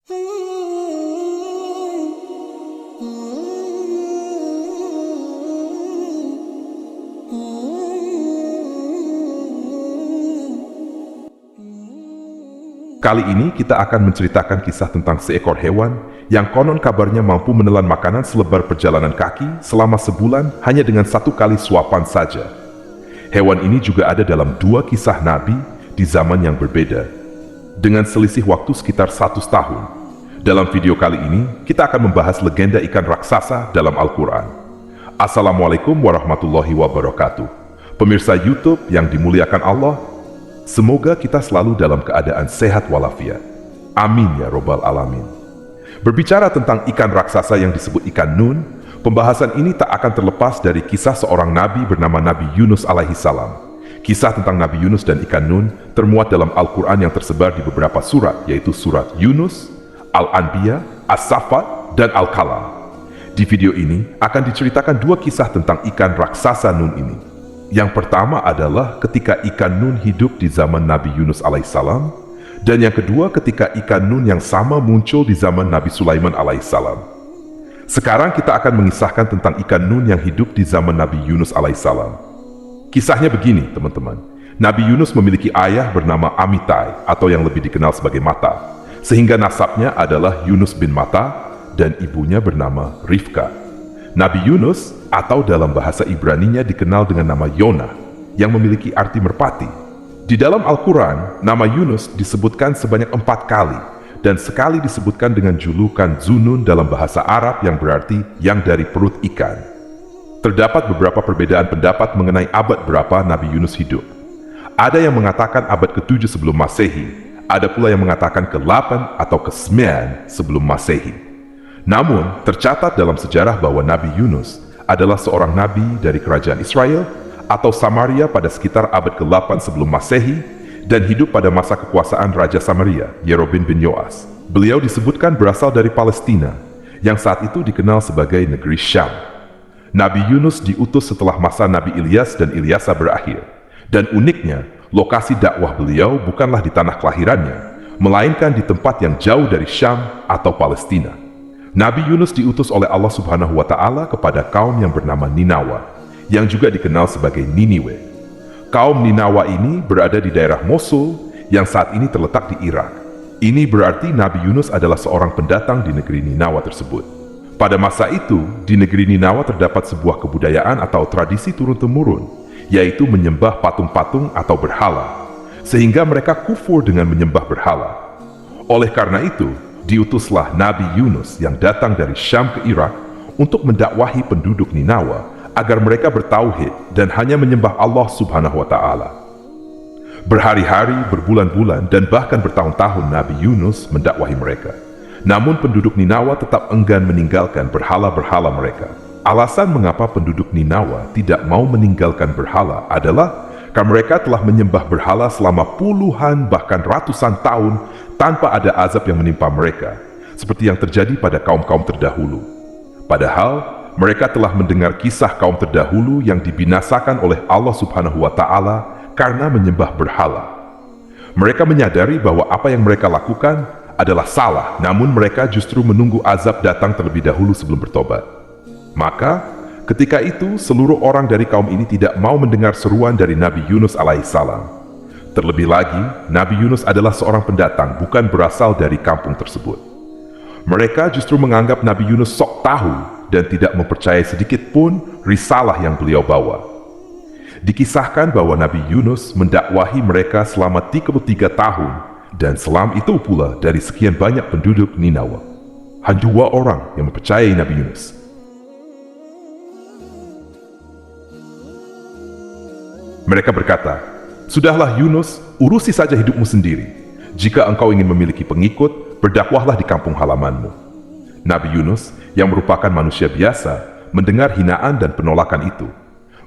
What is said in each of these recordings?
Kali ini kita akan menceritakan kisah tentang seekor hewan yang konon kabarnya mampu menelan makanan selebar perjalanan kaki selama sebulan hanya dengan satu kali suapan saja. Hewan ini juga ada dalam dua kisah Nabi di zaman yang berbeda, dengan selisih waktu sekitar 100 tahun. Dalam video kali ini, kita akan membahas legenda ikan raksasa dalam Al-Quran. Assalamualaikum warahmatullahi wabarakatuh. Pemirsa YouTube yang dimuliakan Allah, semoga kita selalu dalam keadaan sehat walafiat. Amin ya robbal alamin. Berbicara tentang ikan raksasa yang disebut ikan Nun, pembahasan ini tak akan terlepas dari kisah seorang nabi bernama Nabi Yunus alaihi salam. Kisah tentang Nabi Yunus dan ikan Nun termuat dalam Al-Quran yang tersebar di beberapa surat, yaitu surat Yunus, Al-Anbiya, As-Saffat, dan Al-Qalam. Di video ini akan diceritakan dua kisah tentang ikan raksasa Nun ini. Yang pertama adalah ketika ikan Nun hidup di zaman Nabi Yunus alaihissalam, dan yang kedua ketika ikan Nun yang sama muncul di zaman Nabi Sulaiman alaihissalam. Sekarang kita akan mengisahkan tentang ikan Nun yang hidup di zaman Nabi Yunus alaihissalam. Kisahnya begini, teman-teman. Nabi Yunus memiliki ayah bernama Amitai, atau yang lebih dikenal sebagai Mata, sehingga nasabnya adalah Yunus bin Mata, dan ibunya bernama Rifka. Nabi Yunus, atau dalam bahasa Ibraninya dikenal dengan nama Yona, yang memiliki arti merpati. Di dalam Al-Quran, nama Yunus disebutkan sebanyak 4 kali, dan sekali disebutkan dengan julukan Zunun dalam bahasa Arab yang berarti yang dari perut ikan. Terdapat beberapa perbedaan pendapat mengenai abad berapa Nabi Yunus hidup. Ada yang mengatakan abad ke-7 sebelum Masehi, ada pula yang mengatakan ke-8 atau ke-9 sebelum Masehi. Namun, tercatat dalam sejarah bahwa Nabi Yunus adalah seorang nabi dari kerajaan Israel atau Samaria pada sekitar abad ke-8 sebelum Masehi dan hidup pada masa kekuasaan Raja Samaria, Yerobeam bin Yoas. Beliau disebutkan berasal dari Palestina, yang saat itu dikenal sebagai negeri Syam. Nabi Yunus diutus setelah masa Nabi Ilyas dan Ilyasa berakhir. Dan uniknya, lokasi dakwah beliau bukanlah di tanah kelahirannya, melainkan di tempat yang jauh dari Syam atau Palestina. Nabi Yunus diutus oleh Allah Subhanahu wa Ta'ala kepada kaum yang bernama Ninawa, yang juga dikenal sebagai Niniwe. Kaum Ninawa ini berada di daerah Mosul yang saat ini terletak di Irak. Ini berarti Nabi Yunus adalah seorang pendatang di negeri Ninawa tersebut. Pada masa itu, di negeri Ninawa terdapat sebuah kebudayaan atau tradisi turun-temurun, yaitu menyembah patung-patung atau berhala, sehingga mereka kufur dengan menyembah berhala. Oleh karena itu, diutuslah Nabi Yunus yang datang dari Syam ke Irak untuk mendakwahi penduduk Ninawa agar mereka bertauhid dan hanya menyembah Allah Subhanahu wa Ta'ala. Berhari-hari, berbulan-bulan, dan bahkan bertahun-tahun Nabi Yunus mendakwahi mereka. Namun penduduk Ninawa tetap enggan meninggalkan berhala-berhala mereka. Alasan mengapa penduduk Ninawa tidak mau meninggalkan berhala adalah karena mereka telah menyembah berhala selama puluhan bahkan ratusan tahun tanpa ada azab yang menimpa mereka, seperti yang terjadi pada kaum-kaum terdahulu. Padahal, mereka telah mendengar kisah kaum terdahulu yang dibinasakan oleh Allah Subhanahu wa Ta'ala karena menyembah berhala. Mereka menyadari bahwa apa yang mereka lakukan adalah salah, namun mereka justru menunggu azab datang terlebih dahulu sebelum bertobat. Maka, ketika itu seluruh orang dari kaum ini tidak mau mendengar seruan dari Nabi Yunus alaihissalam. Terlebih lagi, Nabi Yunus adalah seorang pendatang, bukan berasal dari kampung tersebut. Mereka justru menganggap Nabi Yunus sok tahu dan tidak mempercayai sedikit pun risalah yang beliau bawa. Dikisahkan bahwa Nabi Yunus mendakwahi mereka selama 33 tahun, dan selam itu pula dari sekian banyak penduduk Ninawa. Hanya 2 orang yang mempercayai Nabi Yunus. Mereka berkata, "Sudahlah Yunus, urusi saja hidupmu sendiri. Jika engkau ingin memiliki pengikut, berdakwahlah di kampung halamanmu." Nabi Yunus, yang merupakan manusia biasa, mendengar hinaan dan penolakan itu.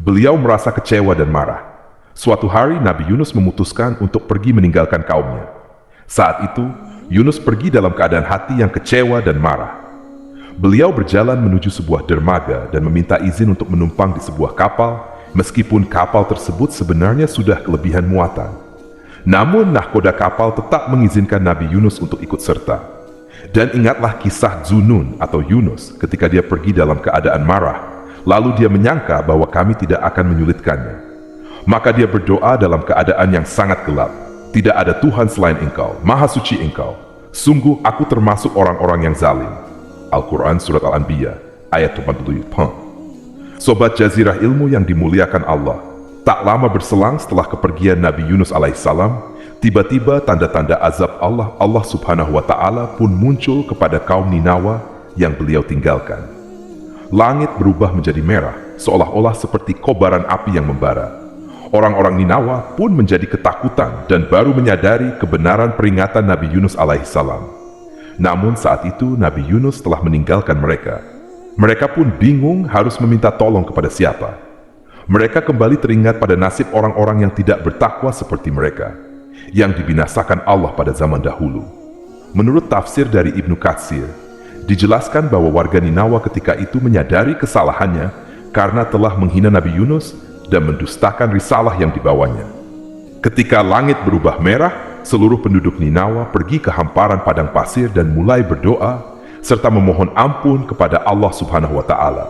Beliau merasa kecewa dan marah. Suatu hari Nabi Yunus memutuskan untuk pergi meninggalkan kaumnya. Saat itu, Yunus pergi dalam keadaan hati yang kecewa dan marah. Beliau berjalan menuju sebuah dermaga dan meminta izin untuk menumpang di sebuah kapal, meskipun kapal tersebut sebenarnya sudah kelebihan muatan. Namun nahkoda kapal tetap mengizinkan Nabi Yunus untuk ikut serta. Dan ingatlah kisah Zunun atau Yunus ketika dia pergi dalam keadaan marah, lalu dia menyangka bahwa kami tidak akan menyulitkannya. Maka dia berdoa dalam keadaan yang sangat gelap. Tidak ada Tuhan selain Engkau, Maha Suci Engkau. Sungguh aku termasuk orang-orang yang zalim. Al-Quran Surat Al-Anbiya ayat 87. Sobat Jazirah Ilmu yang dimuliakan Allah, tak lama berselang setelah kepergian Nabi Yunus alaihissalam, tiba-tiba tanda-tanda azab Allah Subhanahu wa Ta'ala pun muncul kepada kaum Ninawa yang beliau tinggalkan. Langit berubah menjadi merah, seolah-olah seperti kobaran api yang membara. Orang-orang Ninawa pun menjadi ketakutan dan baru menyadari kebenaran peringatan Nabi Yunus alaihissalam. Namun saat itu Nabi Yunus telah meninggalkan mereka. Mereka pun bingung harus meminta tolong kepada siapa. Mereka kembali teringat pada nasib orang-orang yang tidak bertakwa seperti mereka, yang dibinasakan Allah pada zaman dahulu. Menurut tafsir dari Ibnu Katsir, dijelaskan bahwa warga Ninawa ketika itu menyadari kesalahannya karena telah menghina Nabi Yunus dan mendustakan risalah yang dibawanya. Ketika langit berubah merah, seluruh penduduk Ninawa pergi ke hamparan padang pasir dan mulai berdoa serta memohon ampun kepada Allah Subhanahu wa Ta'ala.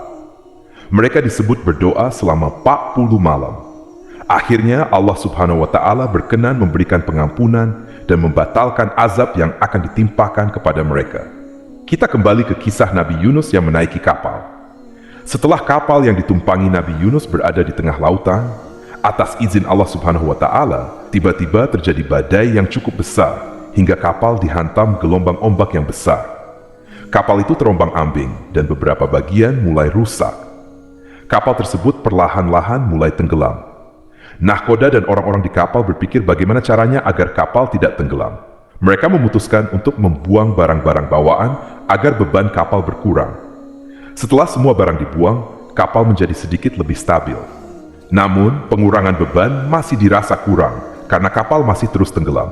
Mereka disebut berdoa selama 40 malam. Akhirnya Allah Subhanahu wa Ta'ala berkenan memberikan pengampunan dan membatalkan azab yang akan ditimpakan kepada mereka. Kita kembali ke kisah Nabi Yunus yang menaiki kapal. Setelah kapal yang ditumpangi Nabi Yunus berada di tengah lautan, atas izin Allah Subhanahu wa Ta'ala, tiba-tiba terjadi badai yang cukup besar hingga kapal dihantam gelombang ombak yang besar. Kapal itu terombang-ambing dan beberapa bagian mulai rusak. Kapal tersebut perlahan-lahan mulai tenggelam. Nahkoda dan orang-orang di kapal berpikir bagaimana caranya agar kapal tidak tenggelam. Mereka memutuskan untuk membuang barang-barang bawaan agar beban kapal berkurang. Setelah semua barang dibuang, kapal menjadi sedikit lebih stabil. Namun, pengurangan beban masih dirasa kurang karena kapal masih terus tenggelam.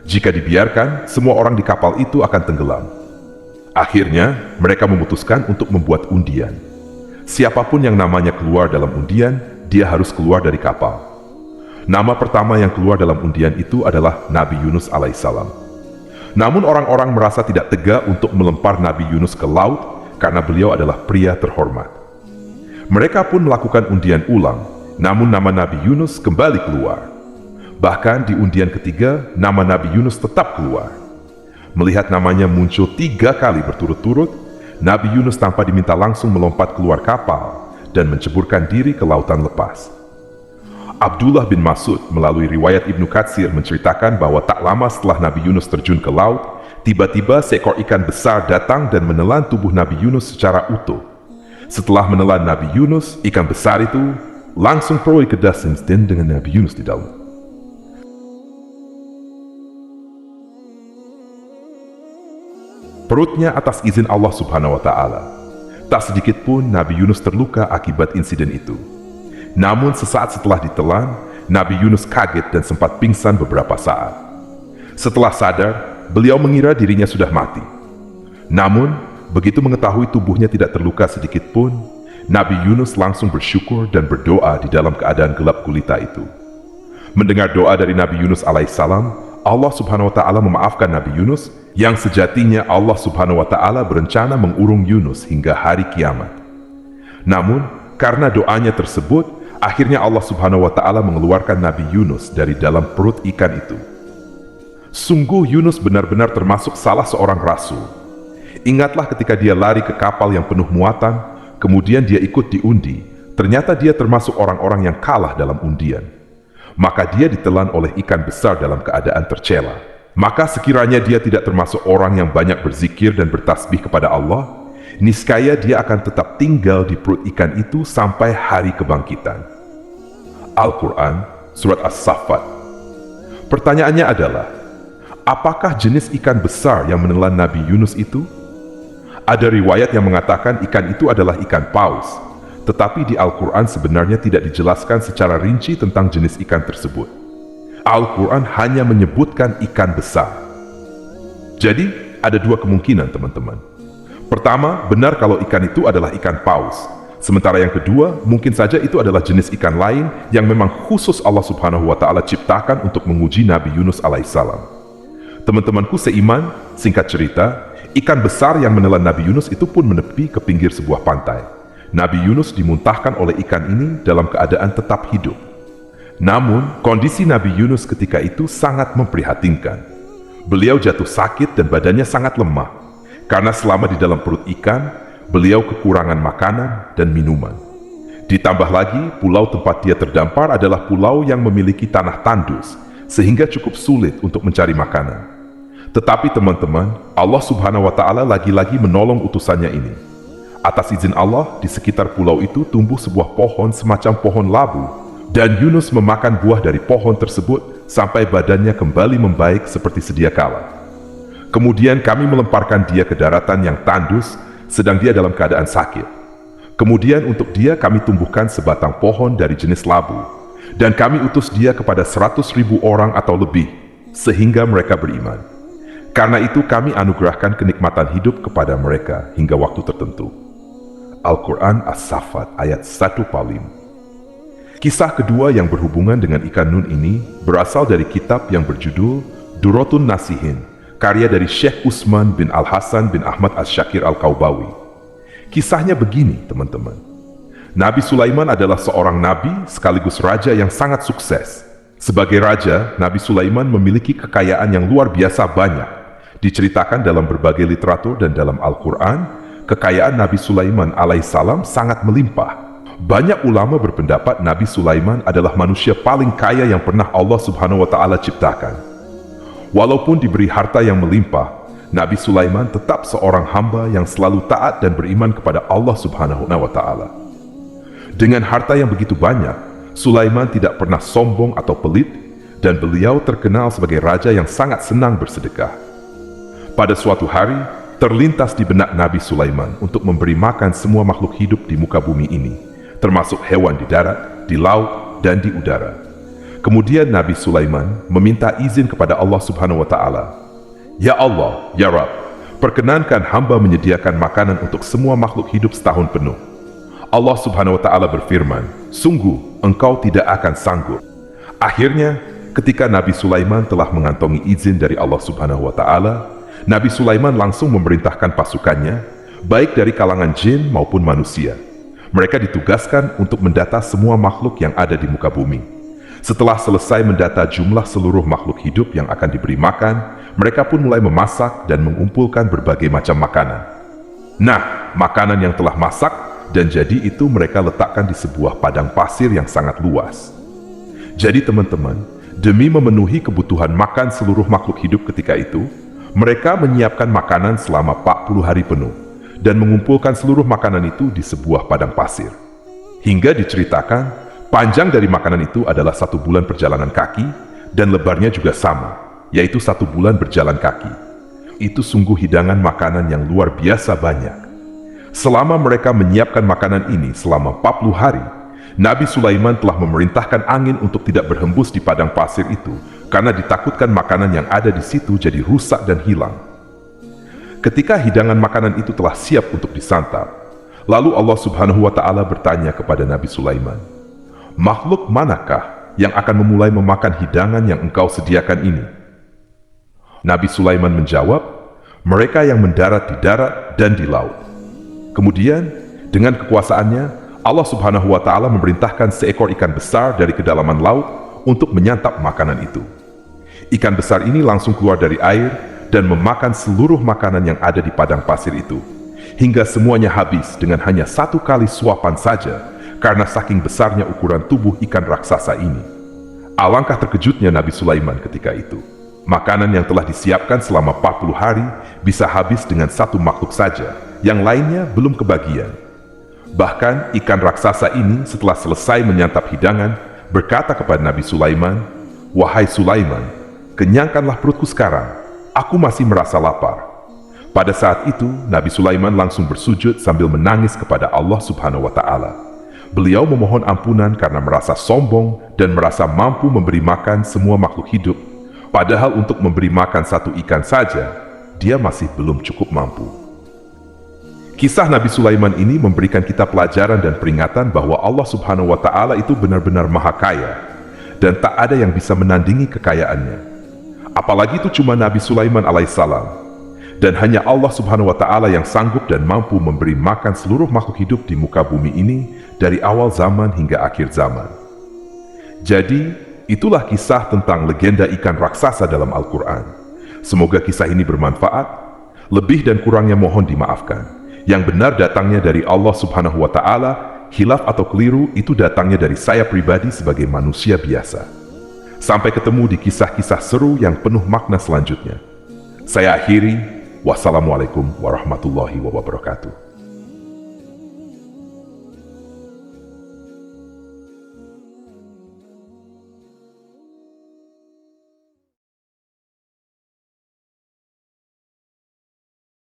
Jika dibiarkan, semua orang di kapal itu akan tenggelam. Akhirnya, mereka memutuskan untuk membuat undian. Siapapun yang namanya keluar dalam undian, dia harus keluar dari kapal. Nama pertama yang keluar dalam undian itu adalah Nabi Yunus alaihissalam. Namun orang-orang merasa tidak tega untuk melempar Nabi Yunus ke laut karena beliau adalah pria terhormat. Mereka pun melakukan undian ulang, namun nama Nabi Yunus kembali keluar. Bahkan di undian ketiga, nama Nabi Yunus tetap keluar. Melihat namanya muncul 3 kali berturut-turut, Nabi Yunus tanpa diminta langsung melompat keluar kapal dan menceburkan diri ke lautan lepas. Abdullah bin Mas'ud melalui riwayat Ibnu Katsir menceritakan bahwa tak lama setelah Nabi Yunus terjun ke laut, tiba-tiba seekor ikan besar datang dan menelan tubuh Nabi Yunus secara utuh. Setelah menelan Nabi Yunus, ikan besar itu langsung pergi ke dalam dengan Nabi Yunus di dalam. Perutnya atas izin Allah Subhanahu wa Ta'ala. Tak sedikit pun Nabi Yunus terluka akibat insiden itu. Namun sesaat setelah ditelan, Nabi Yunus kaget dan sempat pingsan beberapa saat. Setelah sadar, beliau mengira dirinya sudah mati. Namun, begitu mengetahui tubuhnya tidak terluka sedikit pun, Nabi Yunus langsung bersyukur dan berdoa di dalam keadaan gelap gulita itu. Mendengar doa dari Nabi Yunus alaihissalam, Allah Subhanahu wa Ta'ala memaafkan Nabi Yunus yang sejatinya Allah Subhanahu wa Ta'ala berencana mengurung Yunus hingga hari kiamat. Namun, karena doanya tersebut, akhirnya Allah Subhanahu wa Ta'ala mengeluarkan Nabi Yunus dari dalam perut ikan itu. Sungguh Yunus benar-benar termasuk salah seorang rasul. Ingatlah ketika dia lari ke kapal yang penuh muatan, kemudian dia ikut diundi, ternyata dia termasuk orang-orang yang kalah dalam undian. Maka dia ditelan oleh ikan besar dalam keadaan tercela. Maka sekiranya dia tidak termasuk orang yang banyak berzikir dan bertasbih kepada Allah, niscaya dia akan tetap tinggal di perut ikan itu sampai hari kebangkitan. Al-Quran Surat As-Saffat. Pertanyaannya adalah, apakah jenis ikan besar yang menelan Nabi Yunus itu? Ada riwayat yang mengatakan ikan itu adalah ikan paus, tetapi di Al-Quran sebenarnya tidak dijelaskan secara rinci tentang jenis ikan tersebut. Al-Quran hanya menyebutkan ikan besar. Jadi, ada 2 kemungkinan teman-teman. Pertama, benar kalau ikan itu adalah ikan paus. Sementara yang kedua, mungkin saja itu adalah jenis ikan lain yang memang khusus Allah Subhanahu wa Ta'ala ciptakan untuk menguji Nabi Yunus alaihissalam. Teman-temanku seiman, singkat cerita, ikan besar yang menelan Nabi Yunus itu pun menepi ke pinggir sebuah pantai. Nabi Yunus dimuntahkan oleh ikan ini dalam keadaan tetap hidup. Namun, kondisi Nabi Yunus ketika itu sangat memprihatinkan. Beliau jatuh sakit dan badannya sangat lemah, karena selama di dalam perut ikan, beliau kekurangan makanan dan minuman. Ditambah lagi, pulau tempat dia terdampar adalah pulau yang memiliki tanah tandus, sehingga cukup sulit untuk mencari makanan. Tetapi teman-teman, Allah Subhanahu wa Ta'ala lagi-lagi menolong utusannya ini. Atas izin Allah, di sekitar pulau itu tumbuh sebuah pohon semacam pohon labu, dan Yunus memakan buah dari pohon tersebut sampai badannya kembali membaik seperti sedia kala. Kemudian kami melemparkan dia ke daratan yang tandus, sedang dia dalam keadaan sakit. Kemudian untuk dia kami tumbuhkan sebatang pohon dari jenis labu, dan kami utus dia kepada 100.000 orang atau lebih, sehingga mereka beriman. Karena itu kami anugerahkan kenikmatan hidup kepada mereka hingga waktu tertentu. Al-Quran As-Saffat ayat 1-5. Kisah kedua yang berhubungan dengan ikan nun ini berasal dari kitab yang berjudul Durratun Nasihin, karya dari Syekh Utsman bin Al-Hasan bin Ahmad Asy-Syakir Al-Kaubawi. Kisahnya begini, teman-teman. Nabi Sulaiman adalah seorang nabi sekaligus raja yang sangat sukses. Sebagai raja, Nabi Sulaiman memiliki kekayaan yang luar biasa banyak. Diceritakan dalam berbagai literatur dan dalam Al-Quran, kekayaan Nabi Sulaiman alaihissalam sangat melimpah. Banyak ulama berpendapat Nabi Sulaiman adalah manusia paling kaya yang pernah Allah Subhanahu wa Ta'ala ciptakan. Walaupun diberi harta yang melimpah, Nabi Sulaiman tetap seorang hamba yang selalu taat dan beriman kepada Allah Subhanahu wa Ta'ala. Dengan harta yang begitu banyak, Sulaiman tidak pernah sombong atau pelit, dan beliau terkenal sebagai raja yang sangat senang bersedekah. Pada suatu hari, terlintas di benak Nabi Sulaiman untuk memberi makan semua makhluk hidup di muka bumi ini, termasuk hewan di darat, di laut, dan di udara. Kemudian Nabi Sulaiman meminta izin kepada Allah Subhanahu wa Ta'ala. Ya Allah, ya Rabb, perkenankan hamba menyediakan makanan untuk semua makhluk hidup setahun penuh. Allah Subhanahu wa Ta'ala berfirman, sungguh engkau tidak akan sanggup. Akhirnya, ketika Nabi Sulaiman telah mengantongi izin dari Allah Subhanahu wa Ta'ala, Nabi Sulaiman langsung memerintahkan pasukannya, baik dari kalangan jin maupun manusia. Mereka ditugaskan untuk mendata semua makhluk yang ada di muka bumi. Setelah selesai mendata jumlah seluruh makhluk hidup yang akan diberi makan, mereka pun mulai memasak dan mengumpulkan berbagai macam makanan. Nah, makanan yang telah masak dan jadi itu mereka letakkan di sebuah padang pasir yang sangat luas. Jadi teman-teman, demi memenuhi kebutuhan makan seluruh makhluk hidup ketika itu, mereka menyiapkan makanan selama 40 hari penuh dan mengumpulkan seluruh makanan itu di sebuah padang pasir. Hingga diceritakan, panjang dari makanan itu adalah 1 bulan perjalanan kaki dan lebarnya juga sama, yaitu 1 bulan berjalan kaki. Itu sungguh hidangan makanan yang luar biasa banyak. Selama mereka menyiapkan makanan ini selama 40 hari, Nabi Sulaiman telah memerintahkan angin untuk tidak berhembus di padang pasir itu karena ditakutkan makanan yang ada di situ jadi rusak dan hilang. Ketika hidangan makanan itu telah siap untuk disantap, lalu Allah Subhanahu wa Ta'ala bertanya kepada Nabi Sulaiman, makhluk manakah yang akan memulai memakan hidangan yang engkau sediakan ini? Nabi Sulaiman menjawab, mereka yang mendarat di darat dan di laut. Kemudian, dengan kekuasaannya, Allah Subhanahu wa Ta'ala memerintahkan seekor ikan besar dari kedalaman laut untuk menyantap makanan itu. Ikan besar ini langsung keluar dari air dan memakan seluruh makanan yang ada di padang pasir itu, hingga semuanya habis dengan hanya 1 kali suapan saja, karena saking besarnya ukuran tubuh ikan raksasa ini. Alangkah terkejutnya Nabi Sulaiman ketika itu. Makanan yang telah disiapkan selama 40 hari bisa habis dengan 1 makhluk saja, yang lainnya belum kebagian. Bahkan ikan raksasa ini setelah selesai menyantap hidangan, berkata kepada Nabi Sulaiman, wahai Sulaiman, kenyangkanlah perutku sekarang, aku masih merasa lapar. Pada saat itu, Nabi Sulaiman langsung bersujud sambil menangis kepada Allah Subhanahu wa Ta'ala. Beliau memohon ampunan karena merasa sombong dan merasa mampu memberi makan semua makhluk hidup, padahal untuk memberi makan 1 ikan saja, dia masih belum cukup mampu. Kisah Nabi Sulaiman ini memberikan kita pelajaran dan peringatan bahwa Allah Subhanahu wa Ta'ala itu benar-benar maha kaya, dan tak ada yang bisa menandingi kekayaannya. Apalagi itu cuma Nabi Sulaiman alaihissalam. Dan hanya Allah Subhanahu wa Ta'ala yang sanggup dan mampu memberi makan seluruh makhluk hidup di muka bumi ini dari awal zaman hingga akhir zaman. Jadi, itulah kisah tentang legenda ikan raksasa dalam Al-Quran. Semoga kisah ini bermanfaat. Lebih dan kurangnya mohon dimaafkan. Yang benar datangnya dari Allah Subhanahu wa Ta'ala, khilaf atau keliru itu datangnya dari saya pribadi sebagai manusia biasa. Sampai ketemu di kisah-kisah seru yang penuh makna selanjutnya. Saya akhiri. Wassalamualaikum warahmatullahi wabarakatuh.